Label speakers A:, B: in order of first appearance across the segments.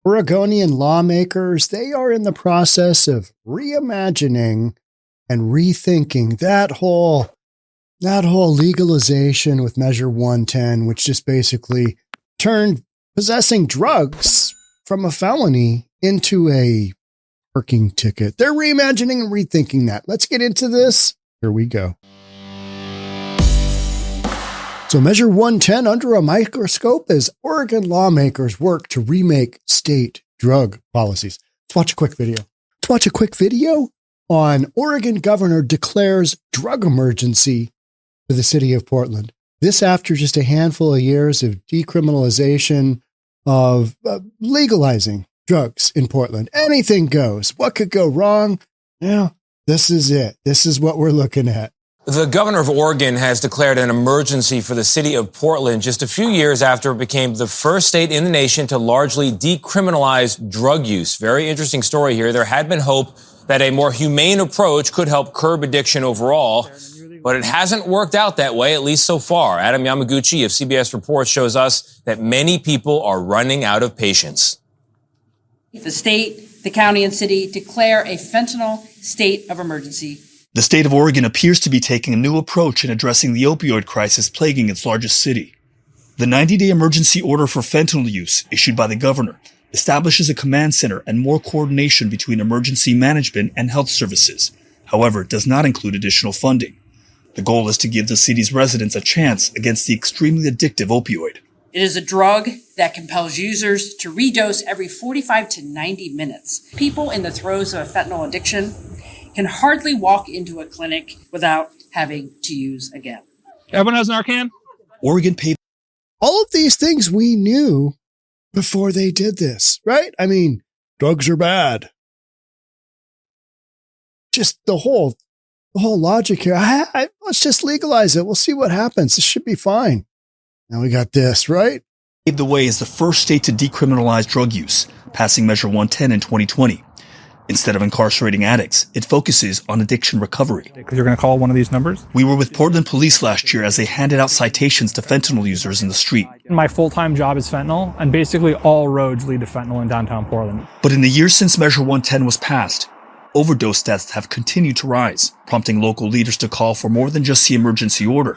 A: Oregonian lawmakers, they are in the process of reimagining and rethinking that whole legalization with Measure 110, which just basically turned possessing drugs from a felony into a parking ticket. They're reimagining and rethinking that. Let's get into this. Here we go. So Measure 110 under a microscope as Oregon lawmakers work to remake state drug policies. Let's watch a quick video. On Oregon governor declares drug emergency for the city of Portland. This after just a handful of years of decriminalization of legalizing drugs in Portland. Anything goes. What could go wrong? Yeah, this is it. This is what we're looking at.
B: The governor of Oregon has declared an emergency for the city of Portland just a few years after it became the first state in the nation to largely decriminalize drug use. Very interesting story here. There had been hope that a more humane approach could help curb addiction overall, but it hasn't worked out that way, at least so far. Adam Yamaguchi of CBS Reports shows us that many people are running out of patience.
C: The state, the county, and city declare a fentanyl state of emergency.
D: The state of Oregon appears to be taking a new approach in addressing the opioid crisis plaguing its largest city. The 90-day emergency order for fentanyl use, issued by the governor, establishes a command center and more coordination between emergency management and health services. However, it does not include additional funding. The goal is to give the city's residents a chance against the extremely addictive opioid.
C: It is a drug that compels users to redose every 45 to 90 minutes. People in the throes of a fentanyl addiction can hardly walk into a clinic without having to use again.
E: Everyone has Narcan?
D: Oregon paid.
A: All of these things we knew before they did this, right? I mean, drugs are bad. Just the whole logic here. Let's just legalize it. We'll see what happens. This should be fine. Now we got this, right?
D: Paved the way as the first state to decriminalize drug use, passing Measure 110 in 2020. Instead of incarcerating addicts, it focuses on addiction recovery.
E: You're going to call one of these numbers?
D: We were with Portland police last year as they handed out citations to fentanyl users in the street.
E: My full-time job is fentanyl, and basically all roads lead to fentanyl in downtown Portland.
D: But in the years since Measure 110 was passed, overdose deaths have continued to rise, prompting local leaders to call for more than just the emergency order,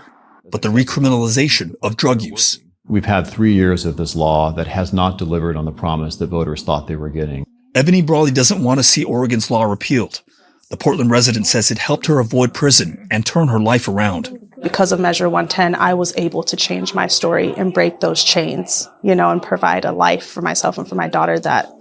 D: but the recriminalization of drug use.
F: We've had 3 years of this law that has not delivered on the promise that voters thought they were getting.
D: Ebony Brawley doesn't want to see Oregon's law repealed. The Portland resident says it helped her avoid prison and turn her life around.
G: Because of Measure 110, I was able to change my story and break those chains, and provide a life for myself and for my daughter that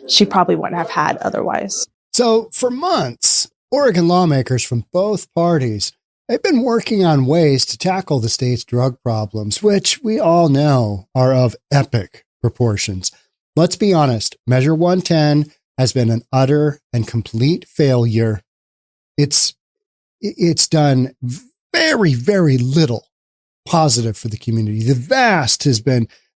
G: she probably wouldn't have had otherwise.
A: So for months, Oregon lawmakers from both parties, they've been working on ways to tackle the state's drug problems, which we all know are of epic proportions. Let's be honest, Measure 110 has been an utter and complete failure. It's done very, very little positive for the community. The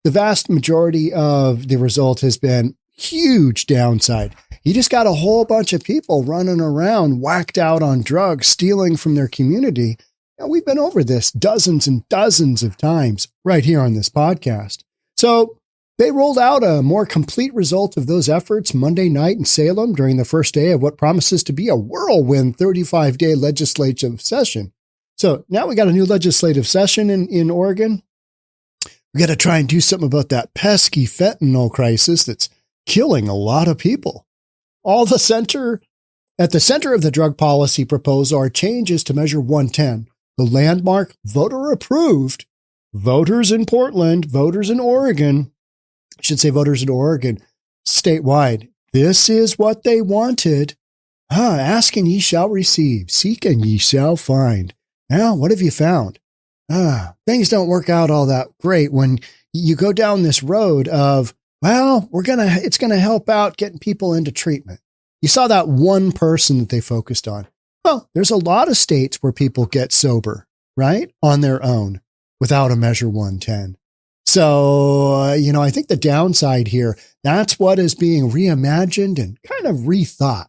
A: vast majority of the result has been huge downside. You just got a whole bunch of people running around, whacked out on drugs, stealing from their community. Now, we've been over this dozens and dozens of times right here on this podcast. So they rolled out a more complete result of those efforts Monday night in Salem during the first day of what promises to be a whirlwind 35-day legislative session. So now we got a new legislative session in Oregon. We got to try and do something about that pesky fentanyl crisis that's killing a lot of people. At the center of the drug policy proposal are changes to Measure 110, the landmark voter-approved voters in Portland, voters in Oregon, I should say voters in Oregon, statewide. This is what they wanted. Ask and ye shall receive. Seek and ye shall find. Now, what have you found? Things don't work out all that great when you go down this road of, it's going to help out getting people into treatment. You saw that one person that they focused on. Well, there's a lot of states where people get sober, right? On their own without a Measure 110. So, I think the downside here, that's what is being reimagined and kind of rethought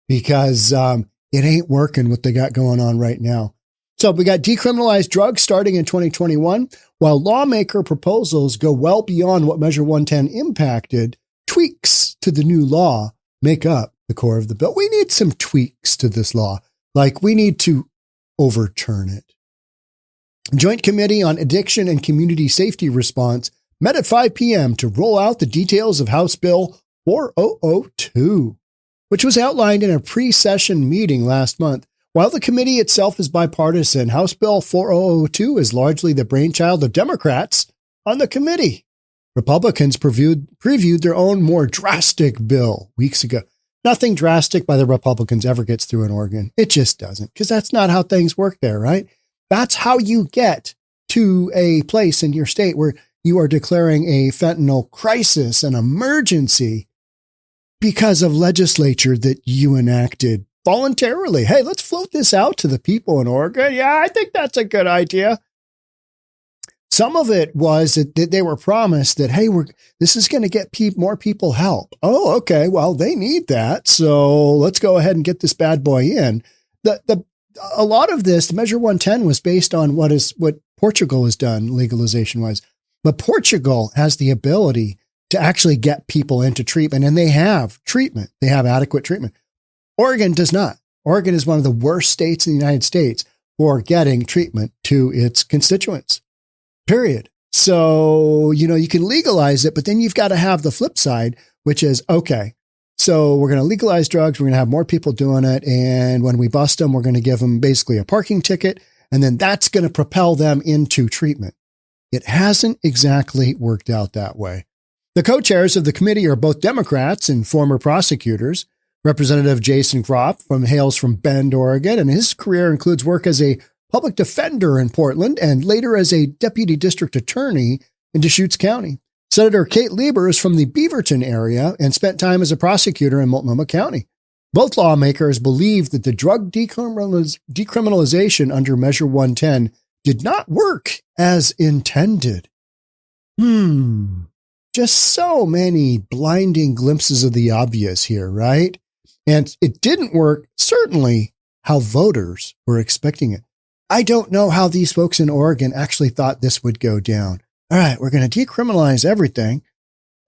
A: because it ain't working what they got going on right now. So we got decriminalized drugs starting in 2021, while lawmaker proposals go well beyond what Measure 110 impacted. tweaks to the new law make up the core of the bill. We need some tweaks to this law. Like, we need to overturn it. Joint Committee on Addiction and Community Safety Response met at 5 p.m. to roll out the details of House Bill 4002, which was outlined in a pre-session meeting last month. While the committee itself is bipartisan, House Bill 4002 is largely the brainchild of Democrats on the committee. Republicans previewed their own more drastic bill weeks ago. Nothing drastic by the Republicans ever gets through in Oregon. It just doesn't, because that's not how things work there, right? That's how you get to a place in your state where you are declaring a fentanyl crisis, an emergency, because of legislature that you enacted voluntarily. Hey, let's float this out to the people in Oregon. Yeah, I think that's a good idea. Some of it was that they were promised that, hey, this is going to get more people help. Oh, okay. Well, they need that. So let's go ahead and get this bad boy in. A lot of this, the Measure 110 was based on what Portugal has done legalization wise. But Portugal has the ability to actually get people into treatment, and they have treatment. They have adequate treatment. Oregon does not. Oregon is one of the worst states in the United States for getting treatment to its constituents. Period. So, you can legalize it, but then you've got to have the flip side, which is, okay, so we're going to legalize drugs. We're going to have more people doing it. And when we bust them, we're going to give them basically a parking ticket. And then that's going to propel them into treatment. It hasn't exactly worked out that way. The co-chairs of the committee are both Democrats and former prosecutors. Representative Jason Kropp hails from Bend, Oregon, and his career includes work as a public defender in Portland and later as a deputy district attorney in Deschutes County. Senator Kate Lieber is from the Beaverton area and spent time as a prosecutor in Multnomah County. Both lawmakers believe that the drug decriminalization under Measure 110 did not work as intended. Just so many blinding glimpses of the obvious here, right? And it didn't work, certainly, how voters were expecting it. I don't know how these folks in Oregon actually thought this would go down. All right, we're going to decriminalize everything.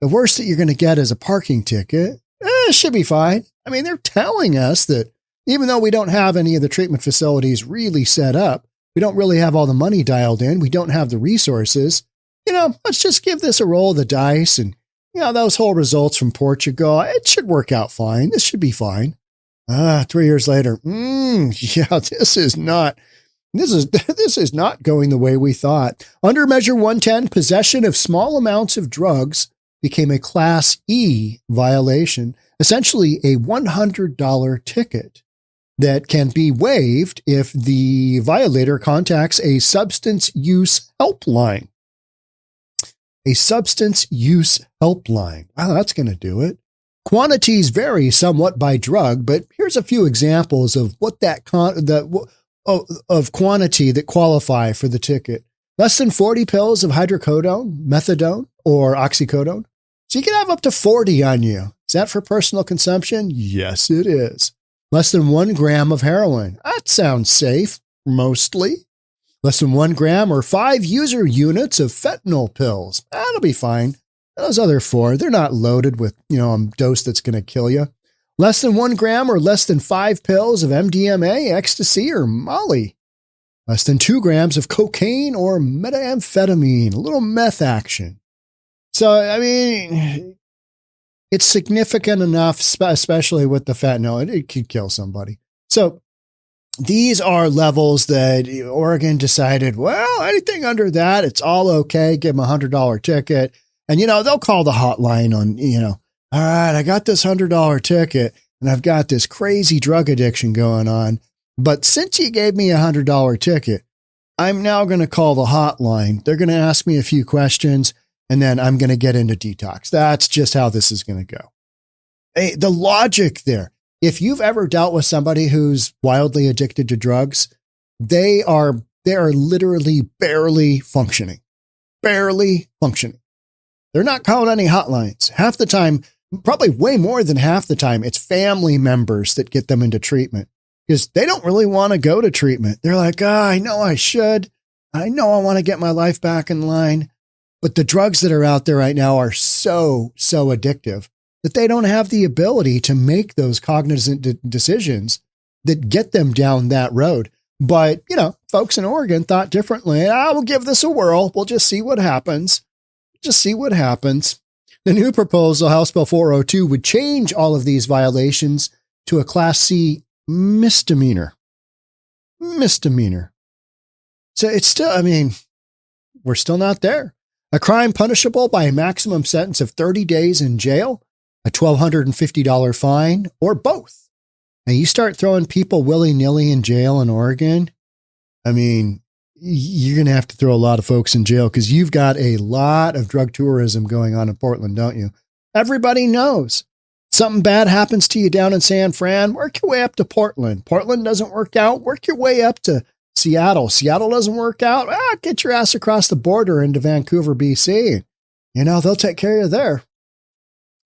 A: The worst that you're going to get is a parking ticket. It should be fine. I mean, they're telling us that even though we don't have any of the treatment facilities really set up, we don't really have all the money dialed in, we don't have the resources, let's just give this a roll of the dice. And, those whole results from Portugal, it should work out fine. This should be fine. 3 years later, this is not going the way we thought. Under Measure 110, possession of small amounts of drugs became a Class E violation, essentially a $100 ticket that can be waived if the violator contacts a substance use helpline. A substance use helpline. Wow, that's going to do it. Quantities vary somewhat by drug, but here's a few examples of what of quantity that qualify for the ticket. Less than 40 pills of hydrocodone, methadone, or oxycodone. So you can have up to 40 on you. Is that for personal consumption? Yes, it is. Less than 1 gram of heroin. That sounds safe, mostly. Less than 1 gram or 5 user units of fentanyl pills. That'll be fine. Those other 4, they're not loaded with, a dose that's going to kill you. Less than 1 gram or less than 5 pills of MDMA, ecstasy, or Molly. Less than 2 grams of cocaine or methamphetamine, a little meth action. So, I mean, it's significant enough, especially with the fentanyl, it could kill somebody. So these are levels that Oregon decided, well, anything under that, it's all okay. Give them $100 ticket. And, they'll call the hotline on, all right, I got this $100 ticket and I've got this crazy drug addiction going on. But since you gave me a $100 ticket, I'm now going to call the hotline. They're going to ask me a few questions and then I'm going to get into detox. That's just how this is going to go. Hey, the logic there. If you've ever dealt with somebody who's wildly addicted to drugs, they are literally barely functioning. Barely functioning. They're not calling any hotlines. Half the time, probably way more than half the time, it's family members that get them into treatment because they don't really want to go to treatment. They're like, I know I should. I know I want to get my life back in line. But the drugs that are out there right now are so addictive that they don't have the ability to make those cognizant decisions that get them down that road. But, folks in Oregon thought differently. We'll give this a whirl. We'll just see what happens. The new proposal, House Bill 402, would change all of these violations to a Class C misdemeanor. So it's still, we're still not there. A crime punishable by a maximum sentence of 30 days in jail, a $1,250 fine, or both. And you start throwing people willy-nilly in jail in Oregon, you're going to have to throw a lot of folks in jail because you've got a lot of drug tourism going on in Portland, don't you? Everybody knows. Something bad happens to you down in San Fran, work your way up to Portland. Portland doesn't work out, work your way up to Seattle. Seattle doesn't work out, get your ass across the border into Vancouver, BC. They'll take care of you there.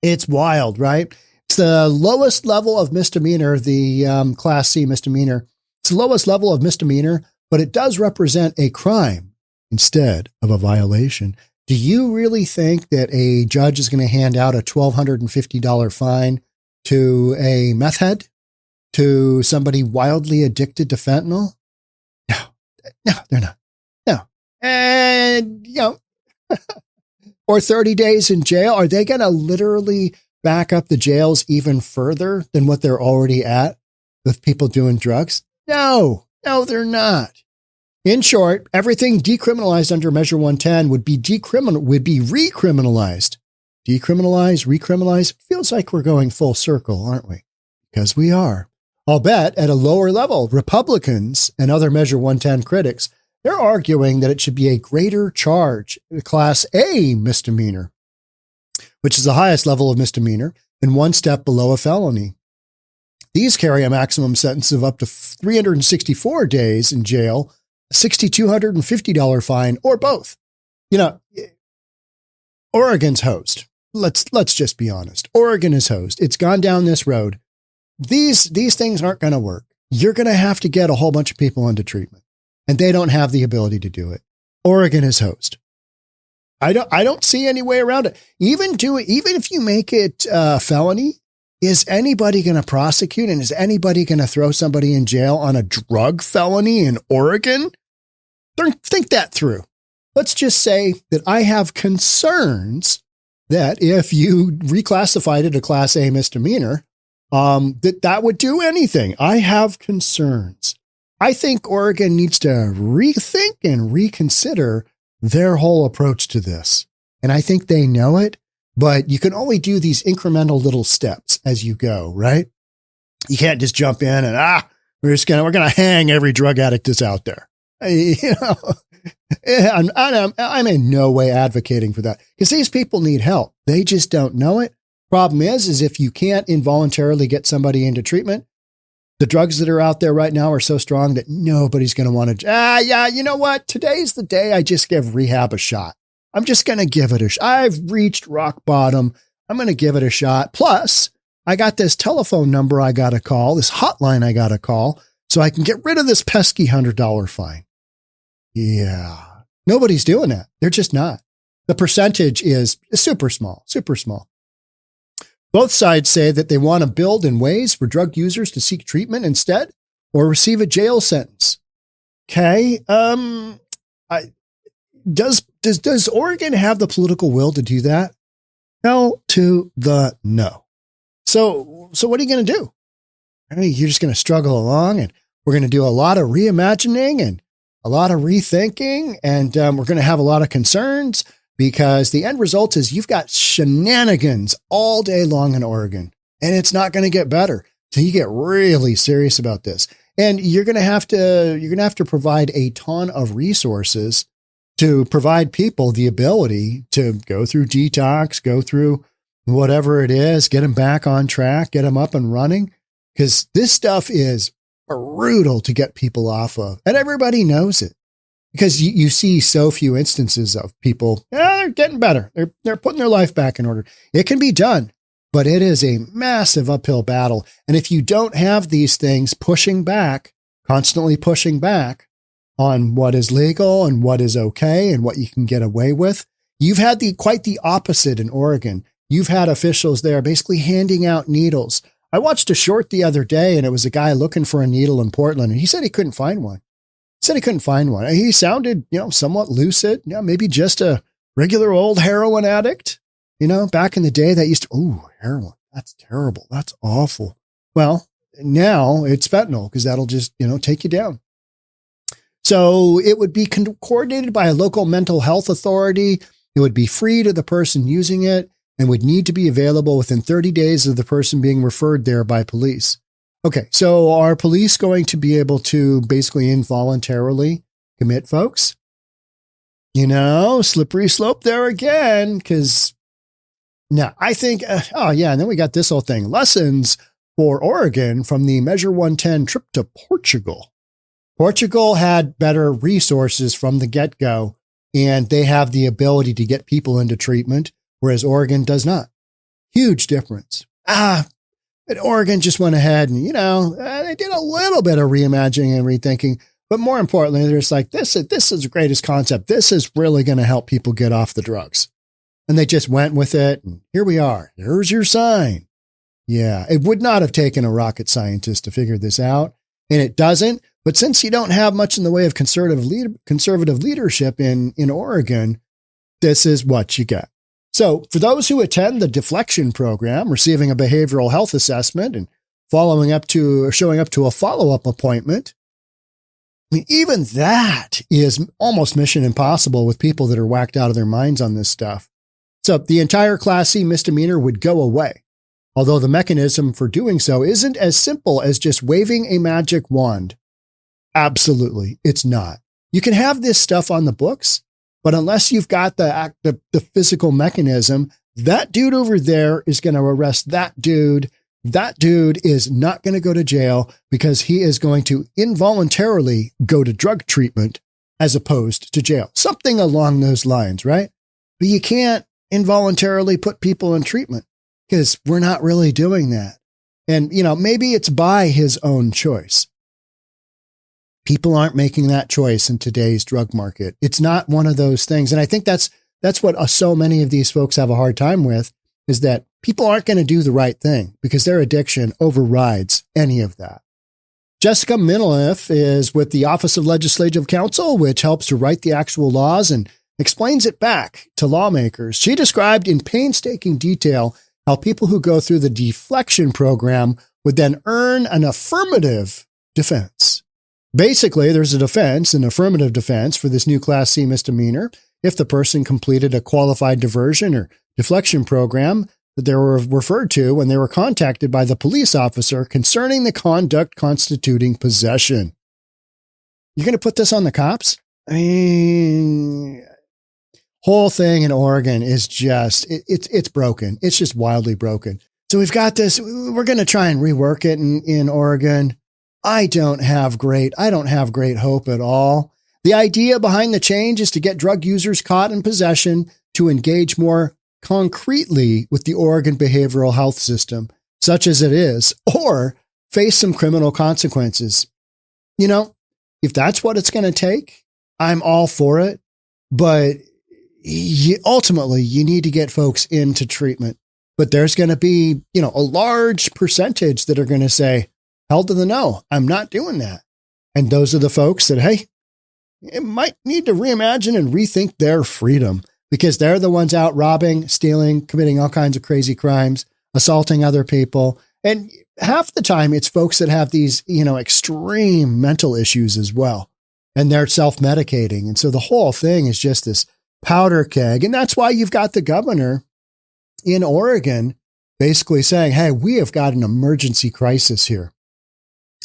A: It's wild, right? It's the lowest level of misdemeanor, the Class C misdemeanor. It's the lowest level of misdemeanor, but it does represent a crime instead of a violation. Do you really think that a judge is going to hand out a $1,250 fine to a meth head, to somebody wildly addicted to fentanyl? No, they're not. No. And, or 30 days in jail. Are they going to literally back up the jails even further than what they're already at with people doing drugs? No, they're not. In short, everything decriminalized under Measure 110 would be recriminalized. Decriminalize, recriminalize. Feels like we're going full circle, aren't we? Because we are. I'll bet at a lower level, Republicans and other Measure 110 critics, they're arguing that it should be a greater charge, Class A misdemeanor, which is the highest level of misdemeanor and one step below a felony. These carry a maximum sentence of up to 364 days in jail, a $6,250 fine, or both. Oregon's hosed. Let's just be honest. Oregon is hosed. It's gone down this road. These things aren't going to work. You're going to have to get a whole bunch of people into treatment, and they don't have the ability to do it. Oregon is hosed. I don't see any way around it. Even if you make it a felony, is anybody going to prosecute, and is anybody going to throw somebody in jail on a drug felony in Oregon? Think that through. Let's just say that I have concerns that if you reclassified it a Class A misdemeanor, that would do anything. I have concerns. I think Oregon needs to rethink and reconsider their whole approach to this. And I think they know it, but you can only do these incremental little steps as you go, right? You can't just jump in and, we're going to hang every drug addict that's out there. I'm in no way advocating for that because these people need help. They just don't know it. Problem is if you can't involuntarily get somebody into treatment, the drugs that are out there right now are so strong that nobody's going to want to, you know what? Today's the day I just give rehab a shot. I'm just going to give it a shot. I've reached rock bottom. I'm going to give it a shot. Plus, I got this telephone number I got to call, this hotline I got to call, so I can get rid of this pesky $100 fine. Yeah. Nobody's doing that. They're just not. The percentage is super small, super small. Both sides say that they want to build in ways for drug users to seek treatment instead or receive a jail sentence. Okay. Does Oregon have the political will to do that? Hell to the no. So what are you going to do? You're just going to struggle along, and we're going to do a lot of reimagining and a lot of rethinking, and we're going to have a lot of concerns because the end result is you've got shenanigans all day long in Oregon, and it's not going to get better till you get really serious about this. And you're going to have to provide a ton of resources to provide people the ability to go through detox, go through whatever it is, get them back on track, get them up and running, because this stuff is brutal to get people off of. And everybody knows it because you see so few instances of people, they're getting better. They're putting their life back in order. It can be done, but it is a massive uphill battle. And if you don't have these things pushing back, constantly pushing back on what is legal and what is okay and what you can get away with, you've had quite the opposite in Oregon. you've had officials there basically handing out needles. I watched a short the other day, and it was a guy looking for a needle in Portland, and he said he couldn't find one. He sounded, somewhat lucid, maybe just a regular old heroin addict. Back in the day that used to, heroin, that's terrible. That's awful. Well, now it's fentanyl because that'll just, take you down. So it would be coordinated by a local mental health authority. It would be free to the person using it and would need to be available within 30 days of the person being referred there by police. Okay, so are police going to be able to basically involuntarily commit folks? Slippery slope there again, because now I think, and then we got this whole thing. Lessons for Oregon from the Measure 110 trip to Portugal. Portugal had better resources from the get-go, and they have the ability to get people into treatment, whereas Oregon does not. Huge difference. But Oregon just went ahead and, they did a little bit of reimagining and rethinking. But more importantly, they're just like, this is the greatest concept. This is really going to help people get off the drugs. And they just went with it. And here we are. Here's your sign. Yeah, it would not have taken a rocket scientist to figure this out. And it doesn't. But since you don't have much in the way of conservative leadership in Oregon, this is what you get. So for those who attend the deflection program, receiving a behavioral health assessment and showing up to a follow-up appointment, even that is almost mission impossible with people that are whacked out of their minds on this stuff. So the entire Class C misdemeanor would go away, although the mechanism for doing so isn't as simple as just waving a magic wand. Absolutely, it's not. You can have this stuff on the books, but unless you've got the physical mechanism, that dude over there is going to arrest that dude. That dude is not going to go to jail because he is going to involuntarily go to drug treatment as opposed to jail. Something along those lines, right? But you can't involuntarily put people in treatment because we're not really doing that. And, maybe it's by his own choice. People aren't making that choice in today's drug market. It's not one of those things. And I think that's what so many of these folks have a hard time with, is that people aren't going to do the right thing because their addiction overrides any of that. Jessica Minileff is with the Office of Legislative Counsel, which helps to write the actual laws and explains it back to lawmakers. She described in painstaking detail how people who go through the deflection program would then earn an affirmative defense. Basically, there's an affirmative defense for this new Class C misdemeanor if the person completed a qualified diversion or deflection program that they were referred to when they were contacted by the police officer concerning the conduct constituting possession. You're going to put this on the cops? Whole thing in Oregon is just, it's broken. It's just wildly broken. So we've got this, we're going to try and rework it in Oregon. I don't have great hope at all. The idea behind the change is to get drug users caught in possession to engage more concretely with the Oregon behavioral health system, such as it is, or face some criminal consequences. If that's what it's going to take, I'm all for it. But ultimately, you need to get folks into treatment. But there's going to be, a large percentage that are going to say, hell to the no, I'm not doing that. And those are the folks that, hey, it might need to reimagine and rethink their freedom because they're the ones out robbing, stealing, committing all kinds of crazy crimes, assaulting other people. And half the time it's folks that have these, extreme mental issues as well. And they're self-medicating. And so the whole thing is just this powder keg. And that's why you've got the governor in Oregon basically saying, hey, we have got an emergency crisis here.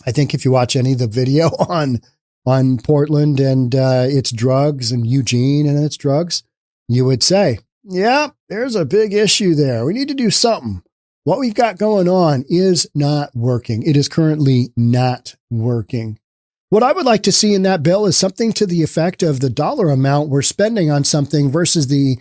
A: I think if you watch any of the video on Portland and its drugs and Eugene and its drugs, you would say, yeah, there's a big issue there. We need to do something. What we've got going on is not working. It is currently not working. What I would like to see in that bill is something to the effect of the dollar amount we're spending on something versus the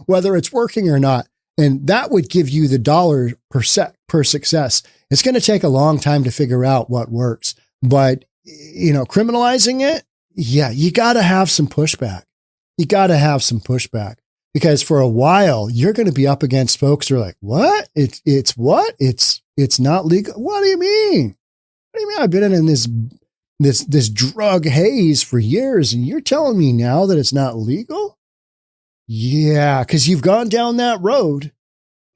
A: whether it's working or not. And that would give you the dollar per success. It's going to take a long time to figure out what works, but criminalizing it, yeah, you got to have some pushback. Because for a while, you're going to be up against folks who are like, what? It's what? It's not legal. What do you mean? What do you mean? I've been in this drug haze for years, and you're telling me now that it's not legal? Yeah, because you've gone down that road,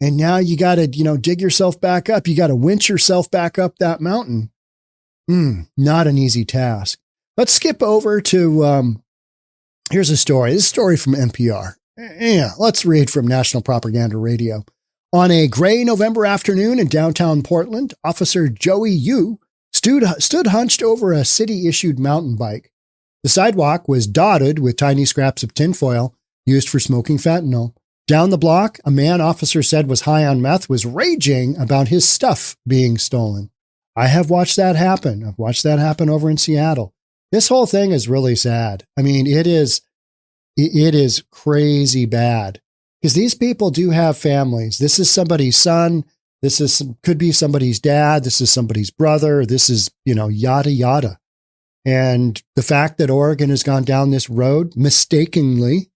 A: and now you got to, dig yourself back up. You got to winch yourself back up that mountain. Not an easy task. Let's skip over to, here's a story. This is a story from NPR. Yeah, let's read from National Propaganda Radio. On a gray November afternoon in downtown Portland, Officer Joey Yu stood hunched over a city-issued mountain bike. The sidewalk was dotted with tiny scraps of tinfoil used for smoking fentanyl. Down the block, a man officer said was high on meth was raging about his stuff being stolen. I have watched that happen. I've watched that happen over in Seattle. This whole thing is really sad. I mean, it is crazy bad because these people do have families. This is somebody's son. Could be somebody's dad. This is somebody's brother. This is, yada, yada. And the fact that Oregon has gone down this road mistakenly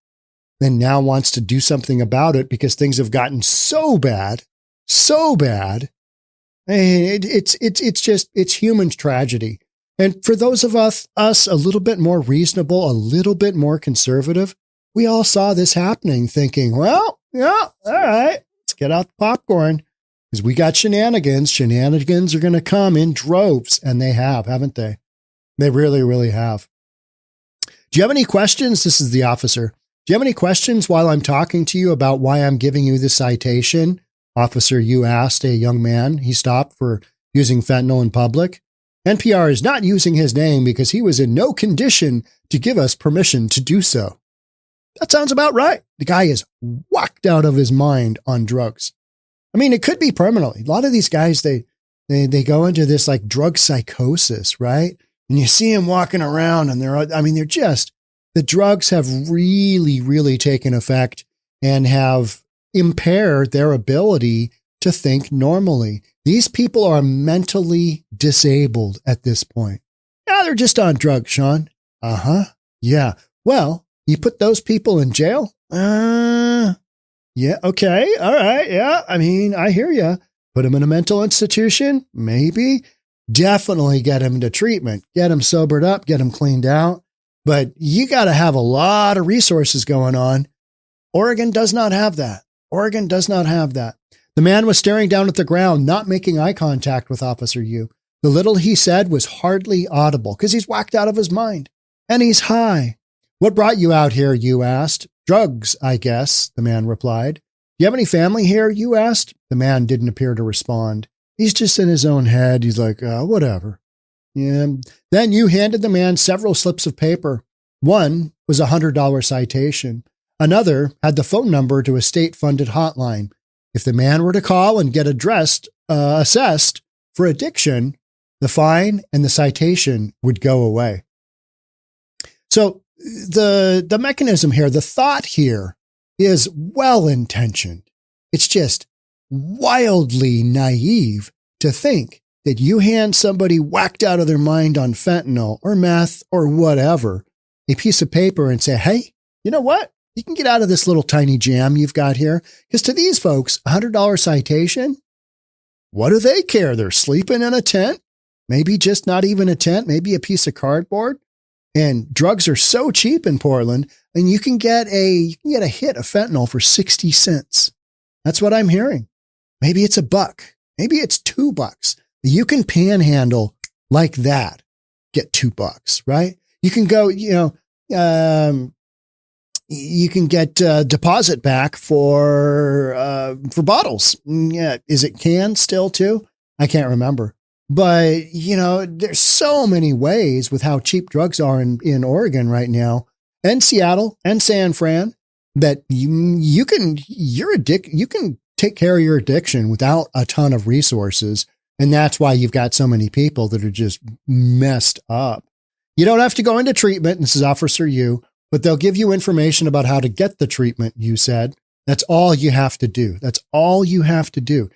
A: and now wants to do something about it because things have gotten so bad. And it's human tragedy. And for those of us a little bit more reasonable, a little bit more conservative, we all saw this happening thinking, well, yeah, all right, let's get out the popcorn because we got shenanigans. Shenanigans are going to come in droves. And they have, haven't they? They really, really have. Do you have any questions? This is the officer. Do you have any questions while I'm talking to you about why I'm giving you this citation? Officer, you asked a young man he stopped for using fentanyl in public. NPR is not using his name because he was in no condition to give us permission to do so. That sounds about right. The guy is whacked out of his mind on drugs. I mean, it could be permanently. A lot of these guys, they go into this like drug psychosis, right? And you see them walking around and the drugs have really, really taken effect and have impaired their ability to think normally. These people are mentally disabled at this point. Yeah, they're just on drugs, Sean. Yeah. Well, you put those people in jail? Yeah. Okay. All right. Yeah. I mean, I hear you. Put them in a mental institution? Maybe. Definitely get them into treatment. Get them sobered up. Get them cleaned out. But you got to have a lot of resources going on. Oregon does not have that. Oregon does not have that. The man was staring down at the ground, not making eye contact with Officer Yu. The little he said was hardly audible because he's whacked out of his mind. And he's high. What brought you out here, Yu asked. Drugs, I guess, the man replied. Do you have any family here, Yu asked. The man didn't appear to respond. He's just in his own head. He's like, whatever. Yeah. Then Yu handed the man several slips of paper. One was a $100 citation. Another had the phone number to a state-funded hotline. If the man were to call and get assessed for addiction, the fine and the citation would go away. So the mechanism here, the thought here is well-intentioned. It's just wildly naive to think that you hand somebody whacked out of their mind on fentanyl or meth or whatever a piece of paper and say, hey, you know what? You can get out of this little tiny jam you've got here. Because to these folks, $100 citation, what do they care? They're sleeping in a tent, maybe just not even a tent, maybe a piece of cardboard. And drugs are so cheap in Portland, and you can get a hit of fentanyl for 60 cents. That's what I'm hearing. Maybe it's $1. Maybe it's $2. You can panhandle like that, get $2, right? You can go, you can get deposit back for bottles. Yeah. Is it cans still too? I can't remember. But, there's so many ways with how cheap drugs are in Oregon right now and Seattle and San Fran that you can take care of your addiction without a ton of resources. And that's why you've got so many people that are just messed up. You don't have to go into treatment. This is Officer Yu, but they'll give you information about how to get the treatment, you said. That's all you have to do. That's all you have to do.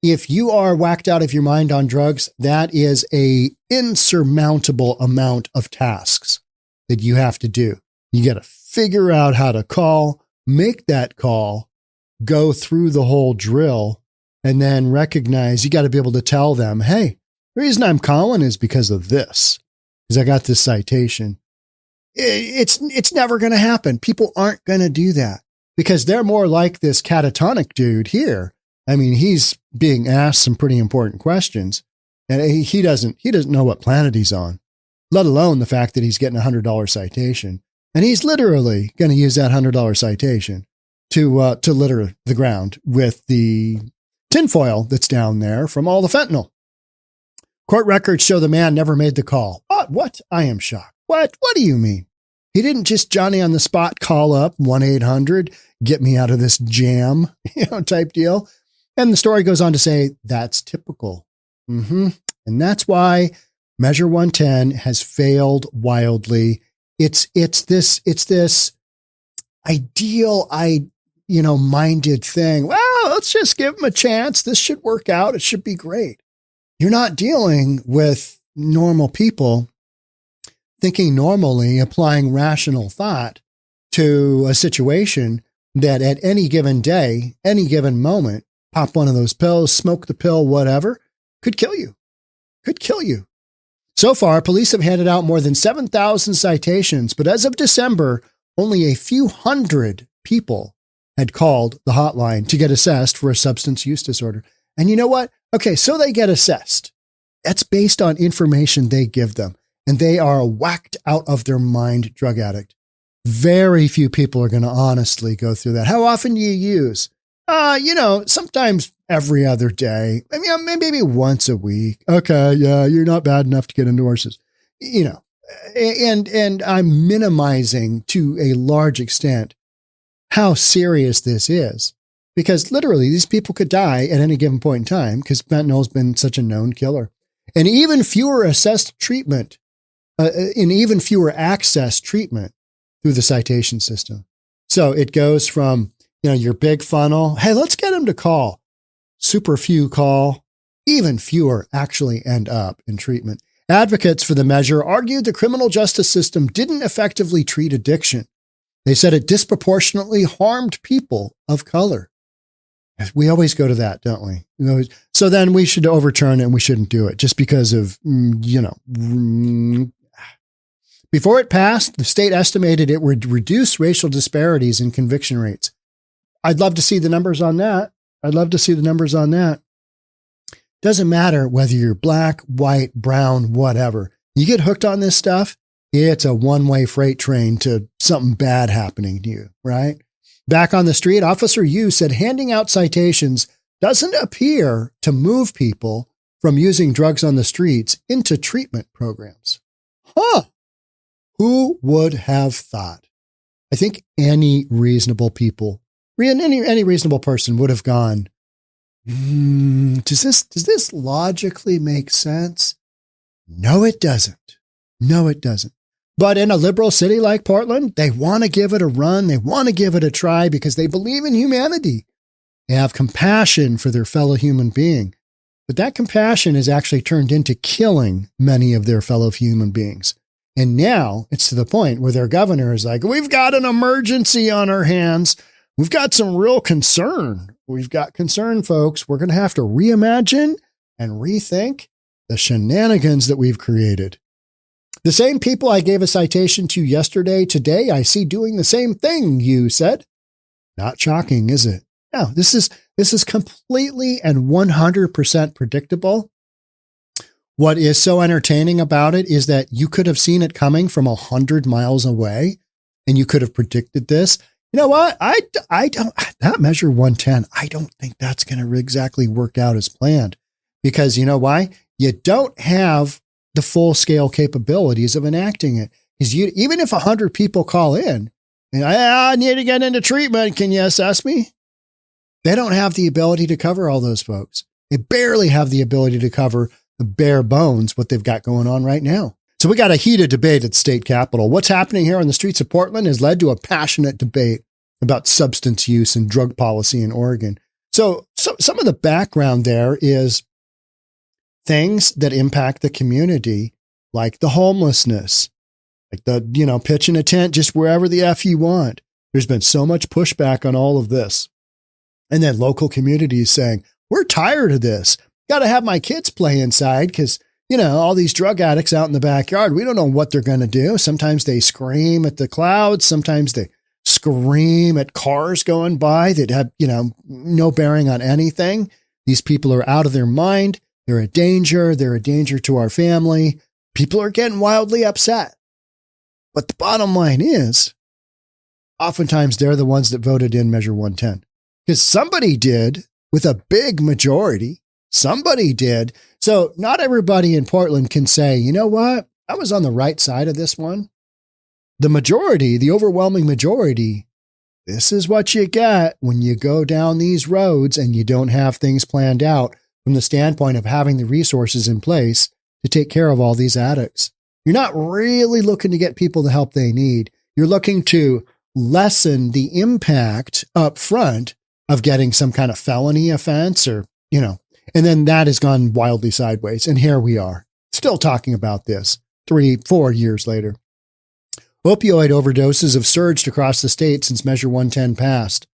A: If you are whacked out of your mind on drugs, that is a insurmountable amount of tasks that you have to do. You got to figure out how to call make that call, go through the whole drill, and then recognize you got to be able to tell them, hey, the reason I'm calling is because of this, because I got this citation. It's never going to happen. People aren't going to do that because they're more like this catatonic dude here. I mean, he's being asked some pretty important questions, and he doesn't know what planet he's on, let alone the fact that he's getting $100 citation. And he's literally going to use that $100 citation to litter the ground with the tinfoil that's down there from all the fentanyl. Court records show the man never made the call. What? I am shocked. What do you mean? He didn't just Johnny on the spot call up 1-800, get me out of this jam, type deal. And the story goes on to say that's typical. And that's why Measure 110 has failed wildly. It's this ideal, minded thing. Well, let's just give him a chance. This should work out. It should be great. You're not dealing with normal people thinking normally, applying rational thought to a situation that at any given day, any given moment, pop one of those pills, smoke the pill, whatever, could kill you. So far, police have handed out more than 7,000 citations, but as of December, only a few hundred people had called the hotline to get assessed for a substance use disorder. And you know what? Okay, so they get assessed. That's based on information they give them, and they are a whacked out of their mind drug addict. Very few people are going to honestly go through that. How often do you use? Sometimes every other day. I mean, maybe once a week. Okay, yeah, you're not bad enough to get into horses. And I'm minimizing to a large extent how serious this is. Because literally, these people could die at any given point in time because fentanyl's been such a known killer. And even fewer assessed treatment, and even fewer access treatment through the citation system. So it goes from, your big funnel. Hey, let's get them to call. Super few call. Even fewer actually end up in treatment. Advocates for the measure argued the criminal justice system didn't effectively treat addiction. They said it disproportionately harmed people of color. We always go to that, don't we? So then we should overturn it and we shouldn't do it just because of, Before it passed, the state estimated it would reduce racial disparities in conviction rates. I'd love to see the numbers on that. Doesn't matter whether you're black, white, brown, whatever. You get hooked on this stuff, it's a one-way freight train to something bad happening to you, right? Back on the street, Officer Yu said handing out citations doesn't appear to move people from using drugs on the streets into treatment programs. Who would have thought? I think any reasonable person would have gone, does this logically make sense? No, it doesn't. But in a liberal city like Portland, they want to give it a run. They want to give it a try because they believe in humanity. They have compassion for their fellow human being. But that compassion is actually turned into killing many of their fellow human beings. And now it's to the point where their governor is like, we've got an emergency on our hands. We've got some real concern. We've got concern, folks. We're going to have to reimagine and rethink the shenanigans that we've created. The same people I gave a citation to yesterday, today I see doing the same thing, you said. Not shocking, is it? No, this is completely and 100% predictable. What is so entertaining about it is that you could have seen it coming from 100 miles away and you could have predicted this. You know what? I don't, that Measure 110, I don't think that's going to exactly work out as planned because you know why? You don't have the full scale capabilities of enacting it. Because even if 100 people call in and I need to get into treatment, can you assess me? They don't have the ability to cover all those folks. They barely have the ability to cover the bare bones, what they've got going on right now. So we got a heated debate at the state capitol. What's happening here on the streets of Portland has led to a passionate debate about substance use and drug policy in Oregon. So some of the background there is things that impact the community, like the homelessness, like the, pitching a tent just wherever the F you want. There's been so much pushback on all of this. And then local communities saying, we're tired of this. Got to have my kids play inside because, all these drug addicts out in the backyard, we don't know what they're going to do. Sometimes they scream at the clouds. Sometimes they scream at cars going by that have, no bearing on anything. These people are out of their mind. They're a danger. They're a danger to our family. People are getting wildly upset. But the bottom line is, oftentimes they're the ones that voted in Measure 110. Because somebody did with a big majority. Somebody did. So not everybody in Portland can say, you know what? I was on the right side of this one. The majority, the overwhelming majority, this is what you get when you go down these roads and you don't have things planned out from the standpoint of having the resources in place to take care of all these addicts. You're not really looking to get people the help they need. You're looking to lessen the impact up front of getting some kind of felony offense or, and then that has gone wildly sideways. And here we are still talking about this 3-4 years later. Opioid overdoses have surged across the state since Measure 110 passed.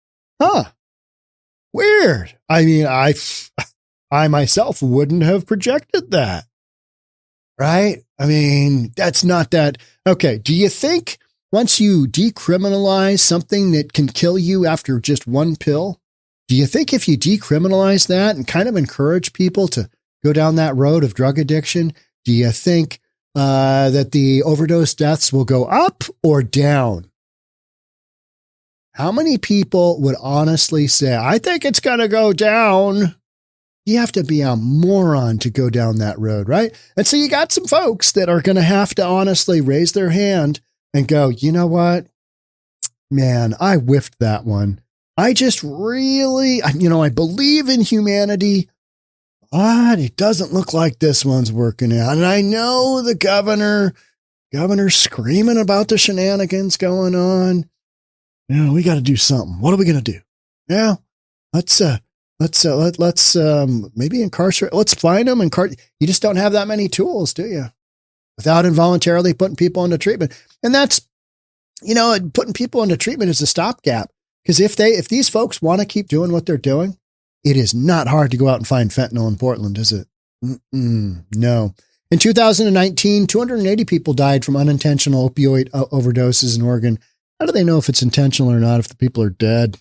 A: Weird. I mean, I myself wouldn't have projected that. Right? I mean, that's not that. Okay. Do you think once you decriminalize something that can kill you after just one pill, do you think if you decriminalize that and kind of encourage people to go down that road of drug addiction, do you think that the overdose deaths will go up or down? How many people would honestly say, I think it's going to go down? You have to be a moron to go down that road, right? And so you got some folks that are going to have to honestly raise their hand and go, you know what? Man, I whiffed that one. I just really, I believe in humanity, but it doesn't look like this one's working out. And I know the governor's screaming about the shenanigans going on. We got to do something. What are we going to do? Yeah, let's maybe incarcerate. Let's find them. You just don't have that many tools, do you? Without involuntarily putting people into treatment. And that's, putting people into treatment is a stopgap. Because if these folks want to keep doing what they're doing, it is not hard to go out and find fentanyl in Portland, is it? No. In 2019, 280 people died from unintentional opioid overdoses in Oregon. How do they know if it's intentional or not if the people are dead?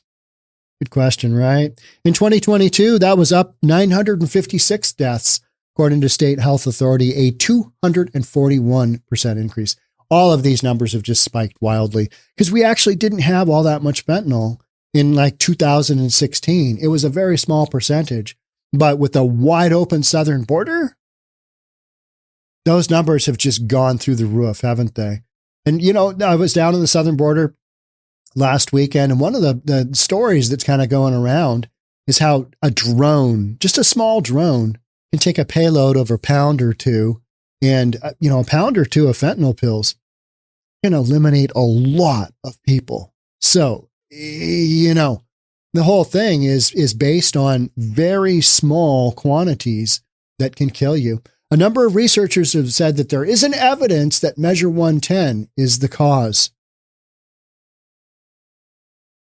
A: Good question, right? In 2022, that was up 956 deaths, according to State Health Authority, a 241% increase. All of these numbers have just spiked wildly because we actually didn't have all that much fentanyl in 2016. It was a very small percentage, but with a wide open southern border, those numbers have just gone through the roof, haven't they? And, I was down on the southern border last weekend, and one of the stories that's kind of going around is how a drone, just a small drone, can take a payload of a pound or two, and, a pound or two of fentanyl pills can eliminate a lot of people. So, the whole thing is based on very small quantities that can kill you. A number of researchers have said that there isn't evidence that Measure 110 is the cause.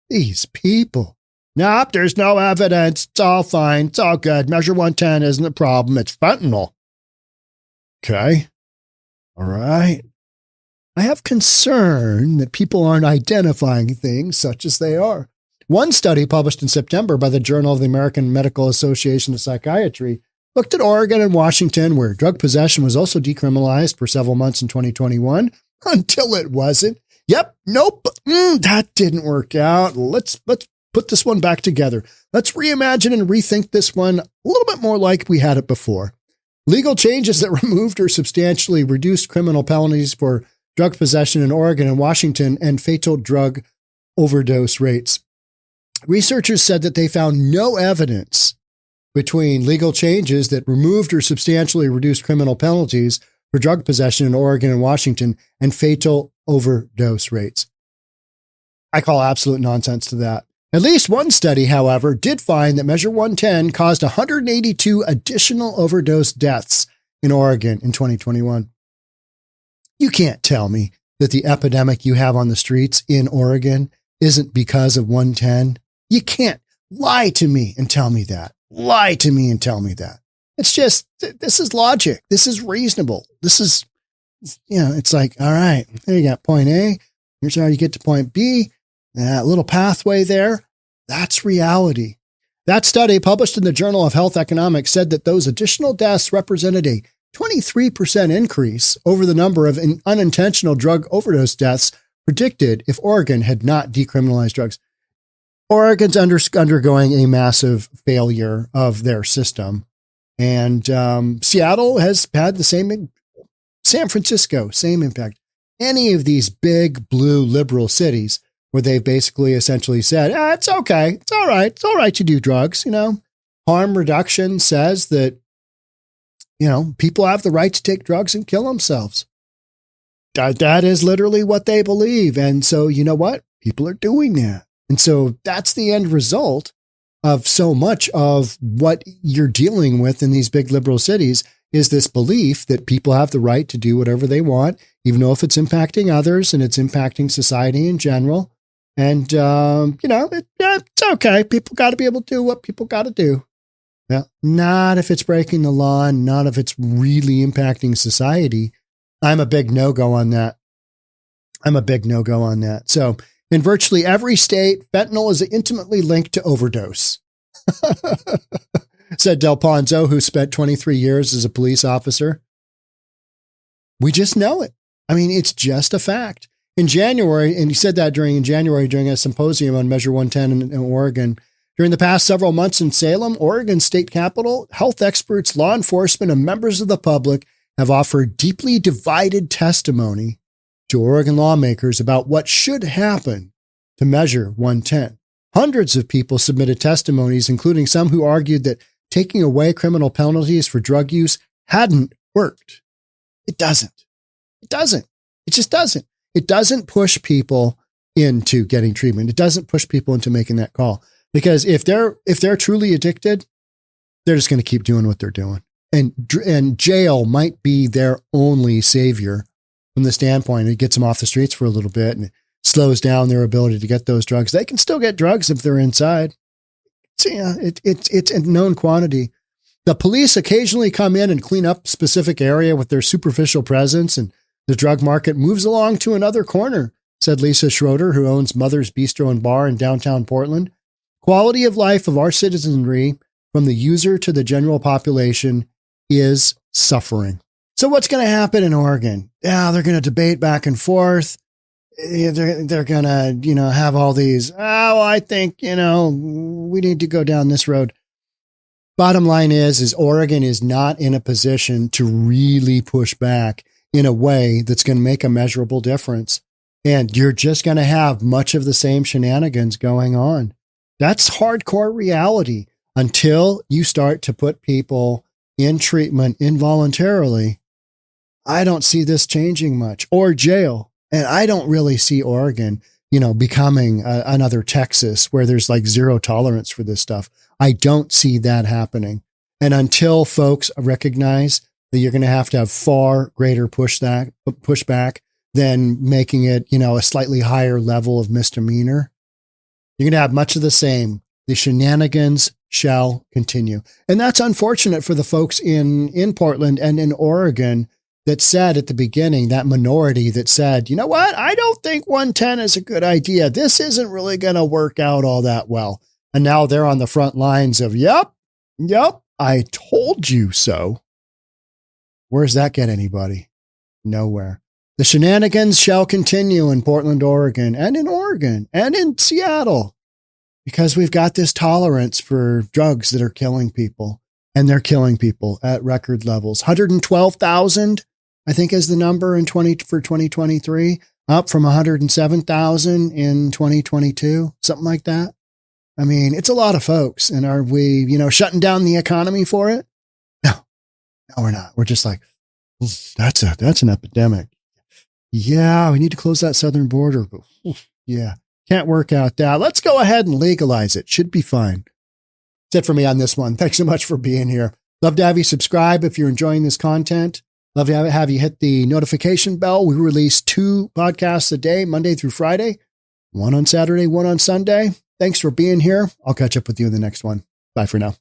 A: These people. Nope, there's no evidence. It's all fine. It's all good. Measure 110 isn't the problem. It's fentanyl. Okay. All right. I have concern that people aren't identifying things such as they are. One study published in September by the Journal of the American Medical Association of Psychiatry looked at Oregon and Washington, where drug possession was also decriminalized for several months in 2021 until it wasn't. Yep. Nope. That didn't work out. Let's put this one back together. Let's reimagine and rethink this one a little bit more like we had it before. Legal changes that removed or substantially reduced criminal penalties for drug possession in Oregon and Washington and fatal drug overdose rates. Researchers said that they found no evidence between legal changes that removed or substantially reduced criminal penalties for drug possession in Oregon and Washington and fatal overdose rates. I call absolute nonsense to that. At least one study, however, did find that Measure 110 caused 182 additional overdose deaths in Oregon in 2021. You can't tell me that the epidemic you have on the streets in Oregon isn't because of 110. You can't lie to me and tell me that. Lie to me and tell me that. It's just, this is logic. This is reasonable. This is, it's like, all right, there you got point A. Here's how you get to point B. That little pathway there, that's reality. That study, published in the Journal of Health Economics, said that those additional deaths represented a 23% increase over the number of unintentional drug overdose deaths predicted if Oregon had not decriminalized drugs. Oregon's undergoing a massive failure of their system. And Seattle has had the same, San Francisco, same impact. Any of these big blue liberal cities where they've basically essentially said, it's okay. It's all right. It's all right to do drugs. Harm reduction says that, people have the right to take drugs and kill themselves. That is literally what they believe. And so, you know what? People are doing that. And so that's the end result of so much of what you're dealing with in these big liberal cities is this belief that people have the right to do whatever they want, even though if it's impacting others and it's impacting society in general. And, it's okay. People got to be able to do what people got to do. Well, not if it's breaking the law and not if it's really impacting society. I'm a big no-go on that. So in virtually every state, fentanyl is intimately linked to overdose. Said Del Ponzo, who spent 23 years as a police officer. We just know it. I mean, it's just a fact. In January, and he said that during a symposium on Measure 110 in Oregon, during the past several months in Salem, Oregon state capital, health experts, law enforcement, and members of the public have offered deeply divided testimony to Oregon lawmakers about what should happen to Measure 110. Hundreds of people submitted testimonies, including some who argued that taking away criminal penalties for drug use hadn't worked. It doesn't. It just doesn't. It doesn't push people into getting treatment. It doesn't push people into making that call. Because if they're truly addicted, they're just going to keep doing what they're doing. And jail might be their only savior from the standpoint. It gets them off the streets for a little bit and it slows down their ability to get those drugs. They can still get drugs if they're inside. So, it's a known quantity. The police occasionally come in and clean up a specific area with their superficial presence, and the drug market moves along to another corner, said Lisa Schroeder, who owns Mother's Bistro and Bar in downtown Portland. Quality of life of our citizenry, from the user to the general population, is suffering. So what's going to happen in Oregon? Yeah, they're going to debate back and forth. They're going to, have all these, I think, we need to go down this road. Bottom line is Oregon is not in a position to really push back in a way that's going to make a measurable difference. And you're just going to have much of the same shenanigans going on. That's hardcore reality until you start to put people in treatment involuntarily. I don't see this changing much, or jail. And I don't really see Oregon, becoming another Texas where there's like zero tolerance for this stuff. I don't see that happening. And until folks recognize that you're going to have far greater pushback than making it, a slightly higher level of misdemeanor, you're going to have much of the same. The shenanigans shall continue. And that's unfortunate for the folks in Portland and in Oregon that said at the beginning, that minority that said, you know what, I don't think 110 is a good idea. This isn't really going to work out all that well. And now they're on the front lines of, yep, I told you so. Where's that get anybody? Nowhere. The shenanigans shall continue in Portland, Oregon, and in Seattle, because we've got this tolerance for drugs that are killing people, and they're killing people at record levels. 112,000, I think, is the number for 2023, up from 107,000 in 2022, something like that. I mean, it's a lot of folks. And are we, shutting down the economy for it? No, we're not. We're just like, that's an epidemic. Yeah, we need to close that southern border. But yeah, can't work out that. Let's go ahead and legalize it. Should be fine. That's it for me on this one. Thanks so much for being here. Love to have you subscribe if you're enjoying this content. Love to have you hit the notification bell. We release 2 podcasts a day, Monday through Friday. One on Saturday, one on Sunday. Thanks for being here. I'll catch up with you in the next one. Bye for now.